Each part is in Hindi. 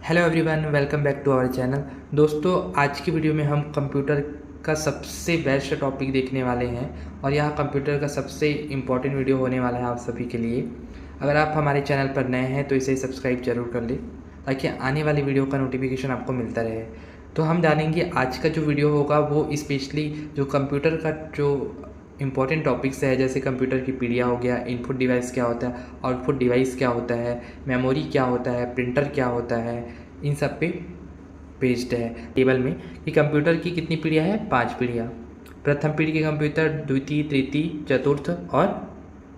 Hello everyone, welcome back to our channel. दोस्तों, आज की वीडियो में हम कंप्यूटर का सबसे बेस्ट टॉपिक देखने वाले हैं और यह कंप्यूटर का सबसे इम्पॉर्टेंट वीडियो होने वाला है आप सभी के लिए। अगर आप हमारे चैनल पर नए हैं तो इसे सब्सक्राइब जरूर कर लें ताकि आने वाली वीडियो का नोटिफिकेशन आपको मिलता रहे। तो हम जानेंगे आज का जो वीडियो होगा वो स्पेशली जो कंप्यूटर का जो इम्पॉर्टेंट टॉपिक्स है, जैसे कंप्यूटर की पीढ़िया हो गया, इनपुट डिवाइस क्या होता है, आउटपुट डिवाइस क्या होता है, मेमोरी क्या होता है, प्रिंटर क्या होता है, इन सब पे बेस्ड है टेबल में कि कंप्यूटर की कितनी पीढ़ियाँ है। 5 पीढ़ियाँ। प्रथम पीढ़ी के कंप्यूटर, द्वितीय, तृतीय, चतुर्थ और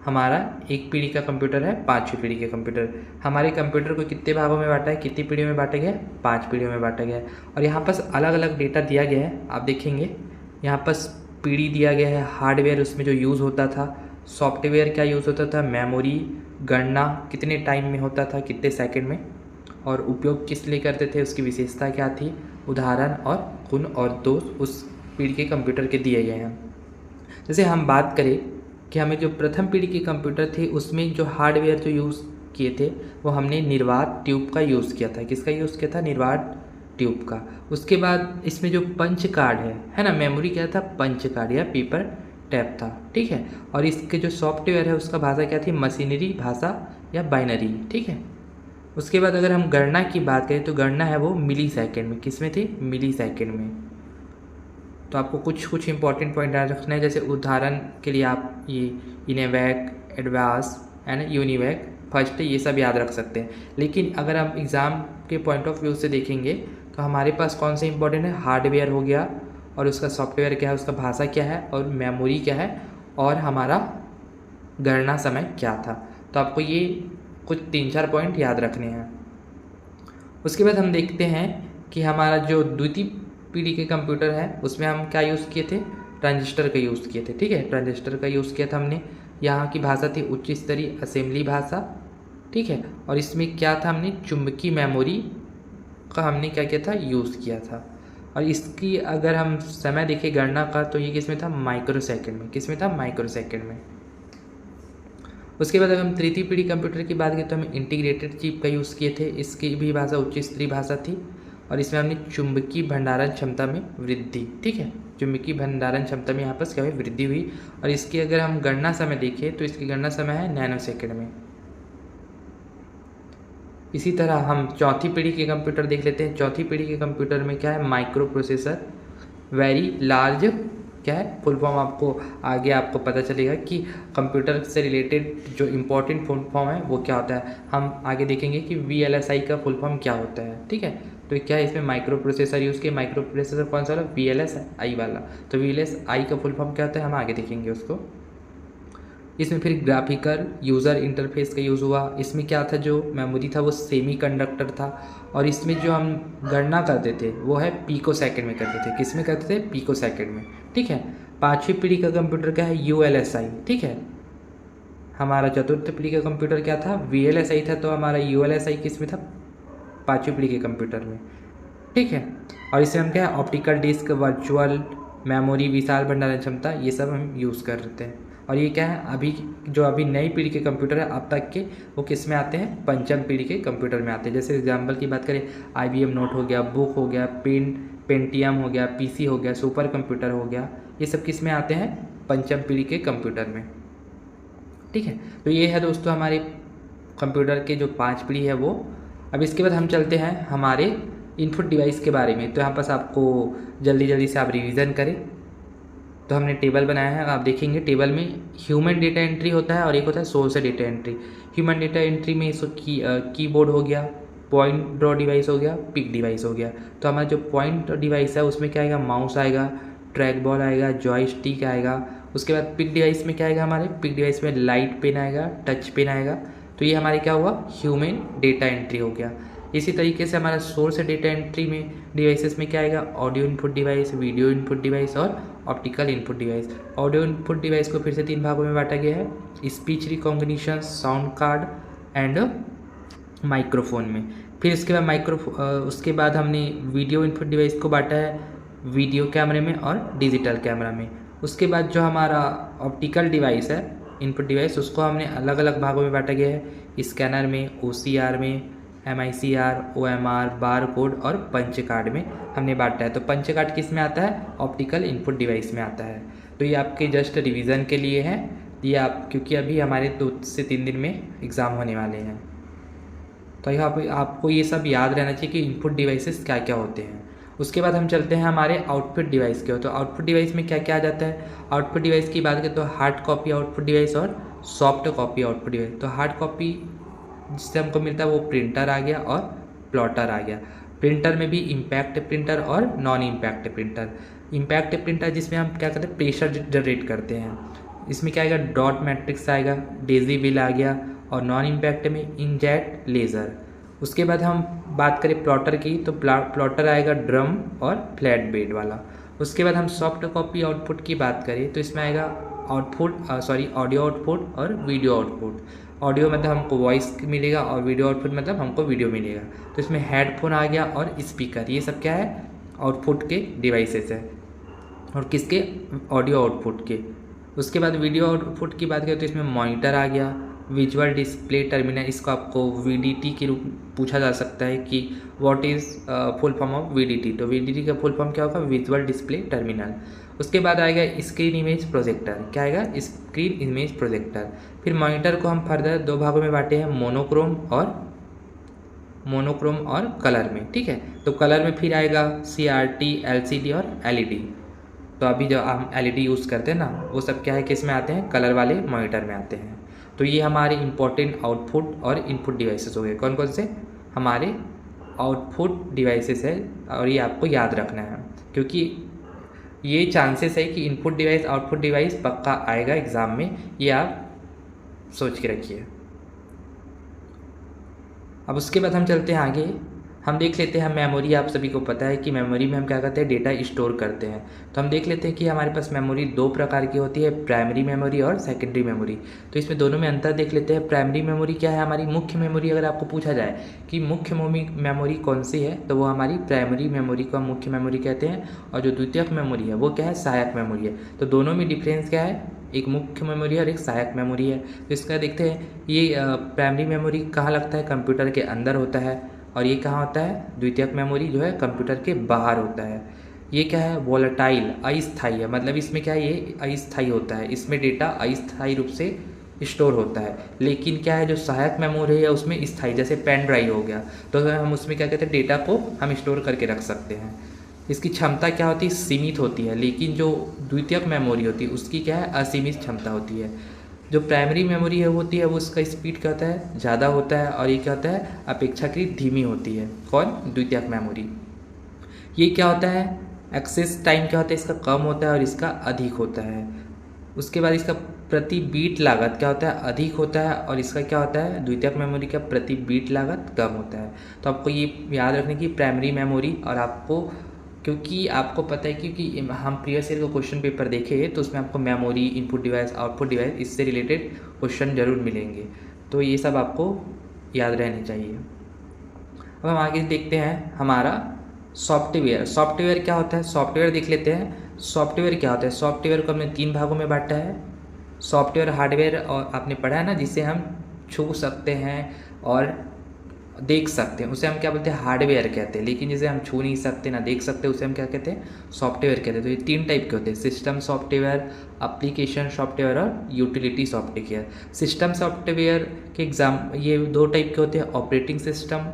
हमारा एक पीढ़ी का कंप्यूटर है 5वीं पीढ़ी के कंप्यूटर। हमारे कंप्यूटर को कितने भागों में बांटा है, कितनी पीढ़ियों में बांटा गया है? 5 पीढ़ियों में बांटा गया है। और यहाँ पर अलग अलग डेटा दिया गया है, आप देखेंगे यहाँ पर पीढ़ी दिया गया है, हार्डवेयर उसमें जो यूज़ होता था, सॉफ्टवेयर क्या यूज़ होता था, मेमोरी, गणना कितने टाइम में होता था, कितने सेकंड में, और उपयोग किस लिए करते थे, उसकी विशेषता क्या थी, उदाहरण और गुण और दोष उस पीढ़ी के कंप्यूटर के दिए गए हैं। जैसे हम बात करें कि हमें जो प्रथम पीढ़ी के कंप्यूटर थे उसमें जो हार्डवेयर जो यूज़ किए थे वो हमने निर्वात ट्यूब का यूज़ किया था। किसका यूज़ किया था? निर्वात ट्यूब का। उसके बाद इसमें जो पंच कार्ड है ना, मेमोरी क्या था? पंच कार्ड या पेपर टैप था, ठीक है। और इसके जो सॉफ्टवेयर है उसका भाषा क्या थी? मशीनरी भाषा या बाइनरी, ठीक है। उसके बाद अगर हम गणना की बात करें तो गणना है वो मिली सेकेंड में। किस में थी? मिली सेकेंड में। तो आपको कुछ इंपॉर्टेंट पॉइंट याद रखना है। जैसे उदाहरण के लिए आप ये इनेवैक, एडवांस एंड यूनिवैक, फर्स्ट, ये सब याद रख सकते हैं। लेकिन अगर हम एग्ज़ाम के पॉइंट ऑफ व्यू से देखेंगे तो हमारे पास कौन से इंपॉर्टेंट है? हार्डवेयर हो गया और उसका सॉफ्टवेयर क्या है, उसका भाषा क्या है, और मेमोरी क्या है, और हमारा गणना समय क्या था। तो आपको ये कुछ 3-4 पॉइंट याद रखने हैं। उसके बाद हम देखते हैं कि हमारा जो द्वितीय पीढ़ी के कंप्यूटर है उसमें हम क्या यूज़ किए थे? ट्रांजिस्टर का यूज़ किए थे, ठीक है। ट्रांजिस्टर का यूज़ किया था हमने। यहाँ की भाषा थी उच्च स्तरीय असेंबली भाषा, ठीक है। और इसमें क्या था? हमने चुंबकीय मेमोरी का हमने क्या किया था? यूज़ किया था। और इसकी अगर हम समय देखें गणना का तो ये किस में था? माइक्रो सेकेंड में। किस में था? माइक्रो सेकेंड में। उसके बाद अगर हम तृतीय पीढ़ी कंप्यूटर की बात करें तो हम इंटीग्रेटेड चिप का यूज़ किए थे। इसकी भी भाषा उच्च स्तरीय भाषा थी और इसमें हमने चुंबकीय भंडारण क्षमता में वृद्धि, ठीक है। चुंबकीय भंडारण क्षमता में यहाँ पर क्या हुई? वृद्धि हुई। और इसकी अगर हम गणना समय देखें तो इसकी गणना समय है नैनो सेकेंड में। इसी तरह हम चौथी पीढ़ी के कंप्यूटर देख लेते हैं। चौथी पीढ़ी के कंप्यूटर में क्या है? माइक्रो प्रोसेसर, वेरी लार्ज, क्या है फुल फॉर्म, आपको आगे आपको पता चलेगा कि कंप्यूटर से रिलेटेड जो इम्पोर्टेंट फुल फॉर्म है वो क्या होता है। हम आगे देखेंगे कि VLSI का फुल फॉर्म क्या होता है, ठीक है। तो क्या है? इसमें माइक्रो प्रोसेसर यूज़ किया। माइक्रो प्रोसेसर कौन सा वाला? VLSI वाला। तो VLSI का फुल फॉर्म क्या होता है हम आगे देखेंगे उसको। इसमें फिर ग्राफिकल यूज़र इंटरफेस का यूज़ हुआ। इसमें क्या था? जो मेमोरी था वो सेमीकंडक्टर था और इसमें जो हम गणना करते थे वो है पिको सेकंड में करते थे। किस में करते थे? पिको सेकंड में, ठीक है। 5वीं पीढ़ी का कंप्यूटर क्या है? ULSI, ठीक है। हमारा चतुर्थ पीढ़ी का कंप्यूटर क्या था? VLSI था। तो हमारा ULSI किस में था? 5वीं पीढ़ी के कंप्यूटर में, ठीक है। और इसमें हम क्या है? ऑप्टिकल डिस्क, वर्चुअल मेमोरी, विशाल भंडारण क्षमता, ये सब हम यूज़ कर रहे थे। और ये क्या है? अभी नई पीढ़ी के कंप्यूटर है अब तक के, वो किस में आते हैं? पंचम पीढ़ी के कंप्यूटर में आते हैं। जैसे एग्जाम्पल की बात करें, IBM नोट हो गया, बुक हो गया, पेंटियम हो गया, PC हो गया, सुपर कंप्यूटर हो गया, ये सब किस में आते हैं? पंचम पीढ़ी के कंप्यूटर में, ठीक है। तो ये है दोस्तों हमारे कंप्यूटर के जो 5 पीढ़ी है वो। अब इसके बाद हम चलते हैं हमारे इनपुट डिवाइस के बारे में। तो यहाँ पर आपको जल्दी से आप रिवीजन करें। तो हमने टेबल बनाया है, आप देखेंगे टेबल में ह्यूमन डेटा एंट्री होता है और एक होता है source data entry. Human data entry में इसको कीबोर्ड हो गया, पॉइंट ड्रॉ डिवाइस हो गया, पिक डिवाइस हो गया। तो हमारा जो पॉइंट डिवाइस है उसमें क्या आएगा? माउस आएगा, ट्रैक बॉल आएगा, जॉयस्टिक आएगा। उसके बाद पिक डिवाइस में क्या आएगा? हमारे पिक डिवाइस में लाइट पेन आएगा, टच पेन आएगा। तो ये हमारे क्या हुआ? ह्यूमन डेटा एंट्री हो गया। इसी तरीके से हमारा सोर्स डेटा एंट्री में डिवाइसेस में क्या आएगा? Audio input device, video input device और optical input device. Audio input device को फिर से 3 भागों में बांटा गया है, speech recognition, sound card and microphone में। फिर इसके बाद उसके बाद हमने वीडियो इनपुट डिवाइस को बांटा है वीडियो कैमरे में और डिजिटल कैमरा में। उसके बाद जो हमारा ऑप्टिकल डिवाइस है, इनपुट डिवाइस, उसको हमने अलग अलग भागों में बांटा गया है, स्कैनर में, OCR में MICR, OMR, बार कोड और पंच कार्ड में हमने बांटा है। तो पंच कार्ड किस में आता है? ऑप्टिकल इनपुट डिवाइस में आता है। तो ये आपके जस्ट रिवीजन के लिए है, ये आप क्योंकि अभी हमारे 2 से 3 दिन में एग्ज़ाम होने वाले हैं। तो यहाँ पर आपको ये सब याद रहना चाहिए कि इनपुट डिवाइसेस क्या क्या होते हैं। उसके बाद हम चलते हैं हमारे आउटपुट डिवाइस के। तो आउटपुट डिवाइस में क्या क्या आ जाता है? आउटपुट डिवाइस की बात करें तो हार्ड कॉपी आउटपुट डिवाइस और सॉफ्ट कॉपी आउटपुट डिवाइस। तो हार्ड कॉपी जिससे हमको मिलता है वो प्रिंटर आ गया और प्लॉटर आ गया। प्रिंटर में भी इम्पैक्ट प्रिंटर और non impact printer. Impact printer जिसमें हम क्या करते हैं, प्रेशर जनरेट करते हैं, इसमें क्या आएगा, डॉट मैट्रिक्स आएगा, डेजी बिल आ गया, और नॉन इम्पैक्ट में इंकजेट लेज़र। उसके बाद हम बात करें प्लॉटर की, तो प्लॉटर आएगा ड्रम और फ्लैट बेड वाला। उसके बाद हम सॉफ्ट कॉपी आउटपुट की बात करें तो इसमें आएगा ऑडियो आउटपुट और वीडियो आउटपुट। ऑडियो मतलब हमको वॉइस मिलेगा और वीडियो आउटपुट मतलब हमको वीडियो मिलेगा। तो इसमें हेडफोन आ गया और स्पीकर, ये सब क्या है, आउटपुट के डिवाइसेस है, और किसके, ऑडियो आउटपुट के। उसके बाद वीडियो आउटपुट की बात करें तो इसमें मॉनिटर आ गया, विजुअल डिस्प्ले टर्मिनल, इसको आपको VDT के रूप पूछा जा सकता है कि what is full form of VDT। तो VDT का फुल फॉर्म क्या होगा, विजुअल डिस्प्ले टर्मिनल। उसके बाद आएगा स्क्रीन इमेज प्रोजेक्टर, क्या आएगा, स्क्रीन इमेज प्रोजेक्टर। फिर मॉनिटर को हम फर्दर 2 भागों में बांटे हैं, मोनोक्रोम और कलर में, ठीक है। तो कलर में फिर आएगा CRT, LCD और LED। तो अभी जो हम LED यूज़ करते हैं ना, वो सब क्या है, किस में आते हैं, कलर वाले मॉनिटर में आते हैं। तो ये हमारे इंपॉर्टेंट आउटपुट और इनपुट डिवाइसेस हो गए। कौन कौन से? हमारे आउटपुट डिवाइसेस है, और ये आपको याद रखना है क्योंकि ये चांसेस है कि इनपुट डिवाइस आउटपुट डिवाइस पक्का आएगा एग्ज़ाम में, ये आप सोच के रखिए। अब उसके बाद हम चलते हैं आगे, हम देख लेते हैं मेमोरी। आप सभी को पता है कि मेमोरी में हम क्या करते हैं, डेटा स्टोर करते हैं। तो हम देख लेते हैं कि हमारे पास मेमोरी 2 प्रकार की होती है, प्राइमरी मेमोरी और सेकेंडरी मेमोरी। तो इसमें दोनों में अंतर देख लेते हैं। प्राइमरी मेमोरी क्या है, हमारी मुख्य मेमोरी। अगर आपको पूछा जाए कि मुख्य मेमोरी कौन सी है, तो वो हमारी प्राइमरी मेमोरी को हम मुख्य मेमोरी कहते हैं, और जो द्वितीयक मेमोरी है वो क्या है, सहायक मेमोरी है। तो दोनों में डिफरेंस क्या है, एक मुख्य मेमोरी है और एक सहायक मेमोरी है। तो इसका देखते हैं, ये प्राइमरी मेमोरी कहाँ लगता है, कंप्यूटर के अंदर होता है, और ये कहाँ होता है, द्वितीयक मेमोरी जो है कंप्यूटर के बाहर होता है। ये क्या है, वोलेटाइल, अस्थायी है, मतलब इसमें क्या है, ये अस्थायी होता है, इसमें डेटा अस्थायी रूप से स्टोर होता है। लेकिन क्या है, जो सहायक मेमोरी है उसमें स्थायी, जैसे पेन ड्राइव हो गया, तो हम उसमें क्या कहते हैं, डेटा को हम स्टोर करके रख सकते हैं। इसकी क्षमता क्या होती है, सीमित होती है। लेकिन जो द्वितीयक मेमोरी होती है उसकी क्या है, असीमित क्षमता होती है। जो प्राइमरी मेमोरी है वो होती है, वो उसका स्पीड क्या होता है, ज़्यादा होता है, और ये क्या होता है, अपेक्षाकृत धीमी होती है। कौन, द्वितीयक मेमोरी। ये क्या होता है, एक्सेस टाइम क्या होता है, इसका कम होता है और इसका अधिक होता है। उसके बाद इसका प्रति बीट लागत क्या होता है, अधिक होता है, और इसका क्या होता है, द्वितीयक मेमोरी का प्रति बीट लागत कम होता है। तो आपको ये याद रखने की प्राइमरी मेमोरी, और आपको क्योंकि आपको पता है, क्योंकि हम प्रीवियस ईयर का क्वेश्चन पेपर देखे तो उसमें आपको memory, input device, output device, इससे रिलेटेड क्वेश्चन जरूर मिलेंगे। तो ये सब आपको याद रहनी चाहिए। अब हम आगे देखते हैं हमारा सॉफ्टवेयर। सॉफ्टवेयर क्या होता है, सॉफ्टवेयर देख लेते हैं। सॉफ्टवेयर क्या होता है, सॉफ्टवेयर को हमने 3 भागों में बांटा है। सॉफ्टवेयर, हार्डवेयर, और आपने पढ़ा है ना, जिसे हम छू सकते हैं और देख सकते हैं, उसे हम क्या बोलते हैं, हार्डवेयर कहते हैं। लेकिन जिसे हम छू नहीं सकते ना देख सकते, उसे हम क्या कहते हैं, सॉफ्टवेयर कहते हैं। तो ये 3 टाइप के होते हैं, सिस्टम सॉफ्टवेयर, एप्लीकेशन सॉफ्टवेयर और यूटिलिटी सॉफ्टवेयर। सिस्टम सॉफ्टवेयर के ये 2 टाइप के होते हैं, ऑपरेटिंग सिस्टम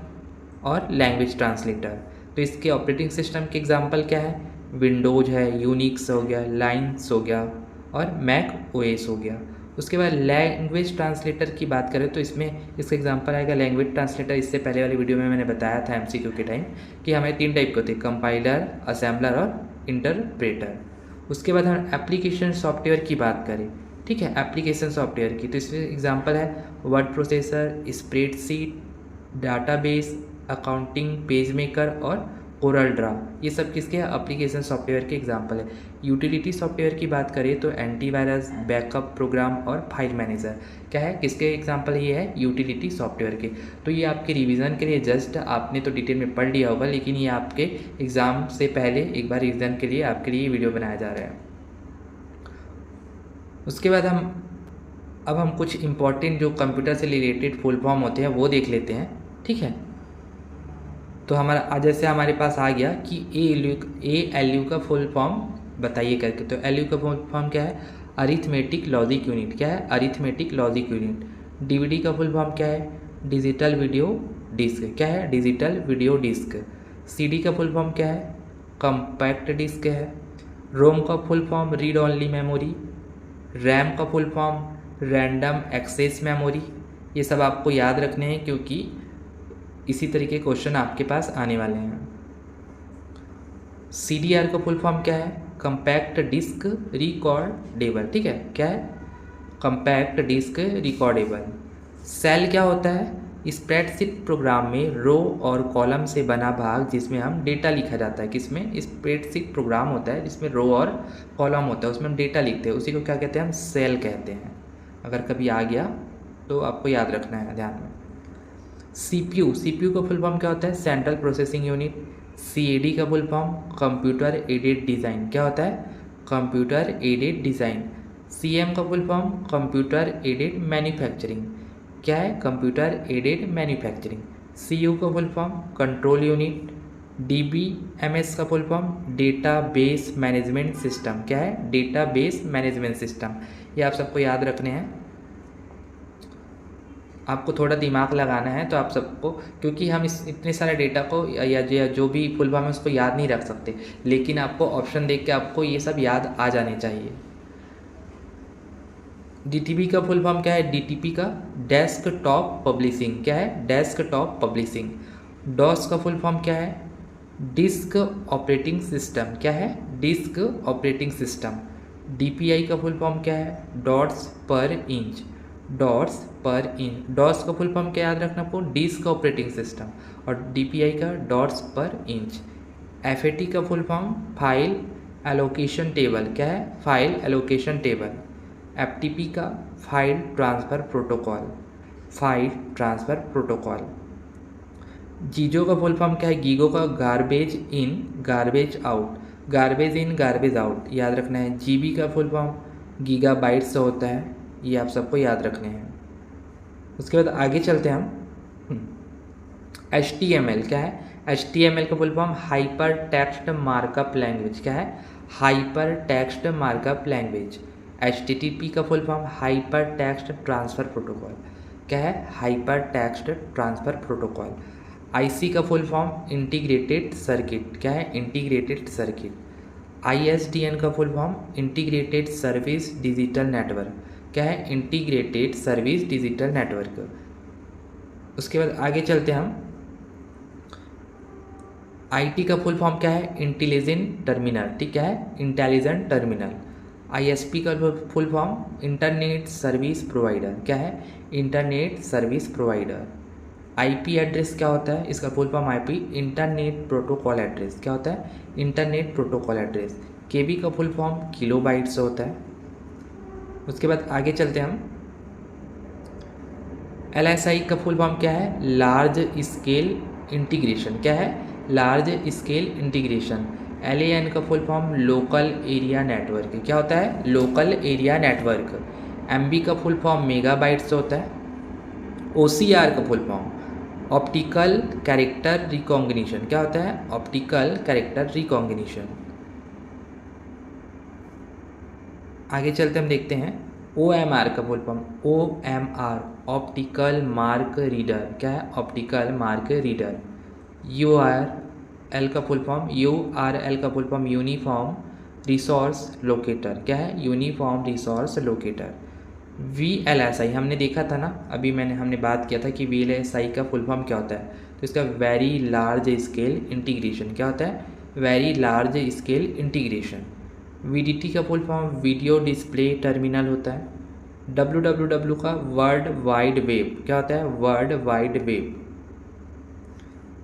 और लैंग्वेज ट्रांसलेटर। तो इसके ऑपरेटिंग सिस्टम के एग्जाम्पल क्या है, विंडोज है, यूनिक्स हो गया, लाइन्स हो गया, और मैक ओएस हो गया। उसके बाद लैंग्वेज ट्रांसलेटर की बात करें तो इसमें इसका एग्जांपल आएगा लैंग्वेज ट्रांसलेटर। इससे पहले वाली वीडियो में मैंने बताया था MCQ के टाइम कि हमें 3 टाइप के होते हैं, कंपाइलर, असेंबलर और इंटरप्रेटर। उसके बाद हम एप्लीकेशन सॉफ्टवेयर की बात करें, ठीक है, एप्लीकेशन सॉफ्टवेयर की, तो इसमें एग्जांपल है word processor, spreadsheet, database, accounting, page maker और कोरल ड्रा। ये सब किसके एप्लीकेशन सॉफ्टवेयर के एग्जांपल है। यूटिलिटी सॉफ्टवेयर की बात करें तो एंटीवायरस, बैकअप प्रोग्राम और फाइल मैनेजर क्या है, किसके एग्जांपल, ये है यूटिलिटी सॉफ्टवेयर के। तो ये आपके रिवीजन के लिए, जस्ट आपने तो डिटेल में पढ़ लिया होगा, लेकिन ये आपके एग्ज़ाम से पहले एक बार रिवीजन के लिए आपके लिए वीडियो बनाया जा रहा है। उसके बाद अब हम कुछ इंपॉर्टेंट जो कंप्यूटर से रिलेटेड फुल फॉर्म होते हैं वो देख लेते हैं, ठीक है। तो हमारा जैसे हमारे पास आ गया कि ALU का फुल फॉर्म बताइए करके। तो LU का फुल फॉर्म क्या है? Arithmetic logic unit. क्या है? Arithmetic logic unit. DVD का फुल फॉर्म क्या है? Digital video disc. क्या है? Digital video disc. CD का फुल फॉर्म क्या है? कॉम्पैक्ट डिस्क है। रोम का full form read only memory. RAM का full form random access memory. ये सब आपको याद रखने हैं क्योंकि इसी तरीके क्वेश्चन आपके पास आने वाले हैं। CDR का फुल फॉर्म क्या है? Compact disc recordable. ठीक है, क्या है? Compact disc recordable. सेल क्या होता है? स्प्रेडशीट प्रोग्राम में रो और कॉलम से बना भाग जिसमें हम डेटा लिखा जाता है। किसमें? स्प्रेडशीट प्रोग्राम होता है जिसमें रो और कॉलम होता है, उसमें हम डेटा लिखते हैं, उसी को क्या कहते हैं? हम सेल कहते हैं। अगर कभी आ गया तो आपको याद रखना है ध्यान में। CPU का फुल फॉर्म क्या होता है? Central processing unit. CAD का full form computer aided design. क्या होता है? Computer aided design. CM का full form computer aided manufacturing. क्या है? Computer aided manufacturing. CU का full form control unit. DBMS का full form database management system. क्या है? Database management system. ये आप सबको याद रखने हैं, आपको थोड़ा दिमाग लगाना है तो आप सबको, क्योंकि हम इतने सारे डेटा को या जो भी फुल फॉर्म है उसको याद नहीं रख सकते, लेकिन आपको ऑप्शन देख के आपको ये सब याद आ जाने चाहिए। DTP का फुल फॉर्म क्या है? DTP का डेस्कटॉप पब्लिशिंग। क्या है? Desktop publishing. DOS का फुल फॉर्म क्या है? Disk operating system. क्या है? Disk operating system. DPI का फुल फॉर्म क्या है? डॉट्स पर इंच। डॉट्स पर इंच। डॉस का फुल फॉर्म क्या याद रखना आपको? Disk operating system. और DPI का डॉट्स पर इंच। FAT का full form file allocation table. क्या है? File allocation table. FTP का file transfer protocol. File transfer protocol. GIGO का फुल फॉर्म क्या है? गीगो का garbage in garbage out. Garbage in garbage out याद रखना है। GB का फुल फॉर्म गीगाबाइट से होता है, ये आप सबको याद रखने हैं। उसके बाद आगे चलते हैं हम। HTML क्या है? HTML का full form hyper text markup language. क्या है? Hyper text markup language. HTTP का full form hyper text transfer protocol. क्या है? Hyper text transfer protocol. IC का फुल फॉर्म इंटीग्रेटेड सर्किट। क्या है? Integrated circuit. ISDN का full form integrated service digital network. क्या है? Integrated service digital network. उसके बाद आगे चलते हैं हम। IT का फुल फॉर्म क्या है? Intelligent terminal. ठीक है, इंटेलिजेंट टर्मिनल। ISP का full form internet service provider. क्या है? Internet service provider. IP address क्या होता है? इसका full form IP internet protocol address. क्या होता है? Internet protocol address. KB का फुल फॉर्म किलोबाइट से होता है। उसके बाद आगे चलते हैं हम। LSI का फुल फॉर्म क्या है? Large scale integration. क्या है? Large scale integration. LAN का full form local area network. क्या होता है? Local area network. MB का फुल फॉर्म मेगाबाइट से होता है। OCR का full form optical character recognition. क्या होता है? Optical character recognition. आगे चलते हम देखते हैं OMR का full form OMR optical mark reader. क्या है? Optical mark reader. URL का फुल फॉर्म URL का full form uniform resource locator. क्या है? Uniform resource locator. VLSI हमने देखा था ना, अभी हमने बात किया था कि VLSI का फुल फॉर्म क्या होता है। तो इसका वेरी लार्ज स्केल इंटीग्रेशन। क्या होता है? Very large scale integration. VDT का full form video display terminal होता है। WWW का वर्ल्ड वाइड वेब। क्या होता है? World wide web.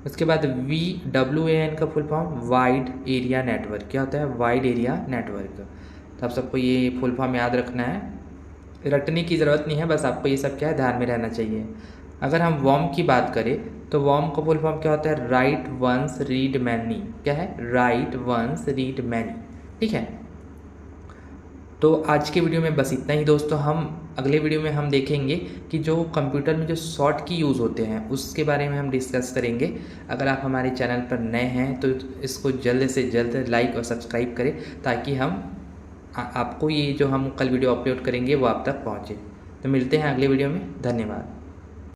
उसके बाद VWAN का full form wide area network. क्या होता है? Wide area network. तो आप सबको ये फुल फॉर्म याद रखना है, रटने की ज़रूरत नहीं है, बस आपको ये सब क्या है ध्यान में रहना चाहिए। अगर हम वॉर्म की बात करें तो वॉर्म का फुल फॉर्म क्या होता है? Write once read many. क्या है? Write once read many. ठीक है। तो आज के वीडियो में बस इतना ही दोस्तों। हम अगले वीडियो में हम देखेंगे कि जो कंप्यूटर में जो शॉर्ट की यूज़ होते हैं उसके बारे में हम डिस्कस करेंगे। अगर आप हमारे चैनल पर नए हैं तो इसको जल्द से जल्द लाइक और सब्सक्राइब करें ताकि हम आपको ये जो हम कल वीडियो अपलोड करेंगे वो आप तक पहुँचे। तो मिलते हैं अगले वीडियो में। धन्यवाद।